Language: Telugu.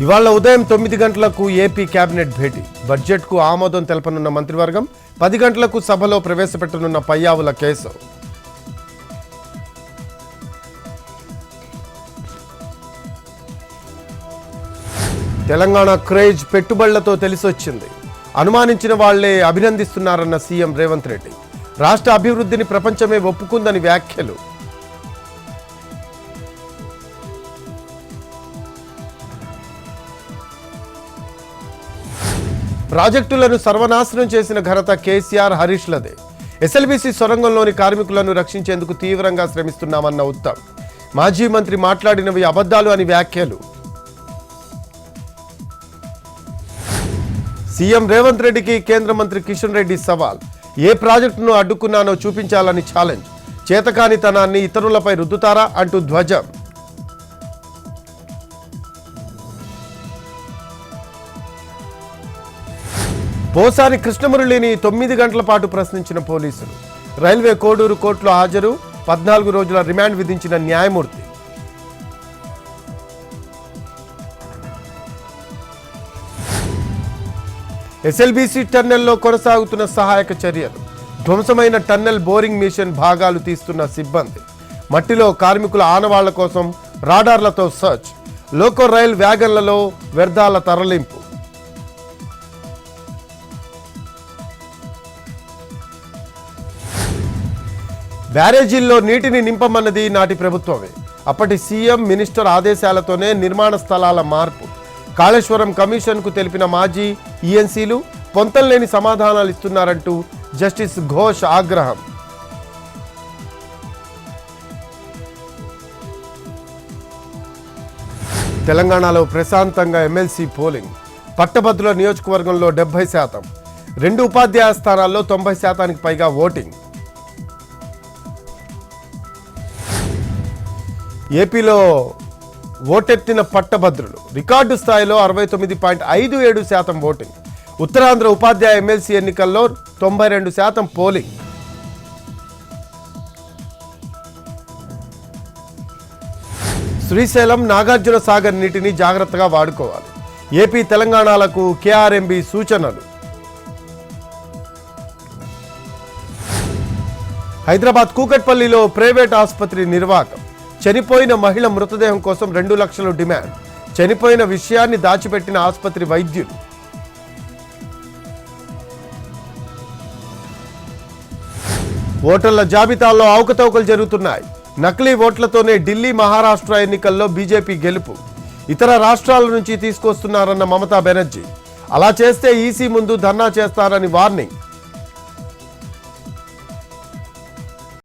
ఇవాళ ఉదయం 9 గంటలకు ఏపీ కేబినెట్ భేటీ. బడ్జెట్కు ఆమోదం తెలపనున్న మంత్రివర్గం. 10 గంటలకు సభలో ప్రవేశపెట్టనున్న పయ్యావుల కేసు. తెలంగాణ క్రేజ్ పెట్టుబడులతో తెలిసొచ్చింది. అనుమానించిన వాళ్లే అభినందిస్తున్నారన్న సీఎం రేవంత్ రెడ్డి. రాష్ట్ర అభివృద్ధిని ప్రపంచమే ఒప్పుకుందని వ్యాఖ్యలు. ప్రాజెక్టులను సర్వనాశనం చేసిన ఘనత కేసీఆర్, హరీష్లదే. ఎస్ఎల్బీసీ సొరంగంలోని కార్మికులను రక్షించేందుకు తీవ్రంగా శ్రమిస్తున్నామన్న ఉత్తమ్. మాజీ మంత్రి మాట్లాడినవి అబద్ధాలు అని వ్యాఖ్యలు. సీఎం రేవంత్ రెడ్డికి కేంద్ర మంత్రి కిషన్ రెడ్డి సవాల్. ఏ ప్రాజెక్టును అడ్డుకున్నానో చూపించాలని ఛాలెంజ్. చేతకానితనాన్ని ఇతరులపై రుద్దుతారా అంటూ ధ్వజం. పోసాని కృష్ణమురళిని 9 గంటల పాటు ప్రశ్నించిన పోలీసులు. రైల్వే కోడూరు కోర్టులో హాజరు. 14 రోజుల రిమాండ్ విధించిన న్యాయమూర్తి. ఎస్ఎల్బీసీ టన్నెల్లో కొనసాగుతున్న సహాయక చర్యలు. ధ్వంసమైన టన్నెల్ బోరింగ్ మిషన్ భాగాలు తీస్తున్న సిబ్బంది. మట్టిలో కార్మికుల ఆనవాళ్ల కోసం రాడార్లతో సర్చ్. లోకో రైల్ వ్యాగన్లలో వ్యర్థాల తరలింపు. బ్యారేజీల్లో నీటిని నింపమన్నది నాటి ప్రభుత్వమే. అప్పటి సీఎం, మినిస్టర్ ఆదేశాలతోనే నిర్మాణ స్థలాల మార్పు. కాళేశ్వరం కమిషన్కు తెలిపిన మాజీ ఈఎన్సీలు పొంతల్లేని సమాధానాలు ఇస్తున్నారంటూ జస్టిస్ ఘోష్ ఆగ్రహం. తెలంగాణలో ప్రశాంతంగా ఎమ్మెల్సీ పోలింగ్. పట్టభద్రుల నియోజకవర్గంలో 70%. 2 ఉపాధ్యాయ స్థానాల్లో 90%కి పైగా ఓటింగ్. ఏపీలో ఓటెత్తిన పట్టభద్రులు. రికార్డు స్థాయిలో 69.57% ఓటింగ్. ఉత్తరాంధ్ర ఉపాధ్యాయ ఎమ్మెల్సీ ఎన్నికల్లో 92% పోలింగ్. శ్రీశైలం, నాగార్జున సాగర్ నీటిని జాగ్రత్తగా వాడుకోవాలి. ఏపీ తెలంగాణలకు కేఆర్ఎంబీ సూచనలు. హైదరాబాద్ కూకట్పల్లిలో ప్రైవేట్ ఆసుపత్రి నిర్వాహకం. చనిపోయిన మహిళ మృతదేహం కోసం 2 లక్షలు డిమాండ్. చనిపోయిన విషయాన్ని దాచిపెట్టిన ఆసుపత్రి వైద్యులు. ఓటర్ల జాబితాల్లో అవకతవకలు జరుగుతున్నాయి. నకిలీ ఓట్లతోనే ఢిల్లీ, మహారాష్ట్ర ఎన్నికల్లో బీజేపీ గెలుపు. ఇతర రాష్ట్రాల నుంచి తీసుకొస్తున్నారన్న మమతా బెనర్జీ. అలా చేస్తే ఈసీ ముందు ధర్నా చేస్తారని వార్నింగ్.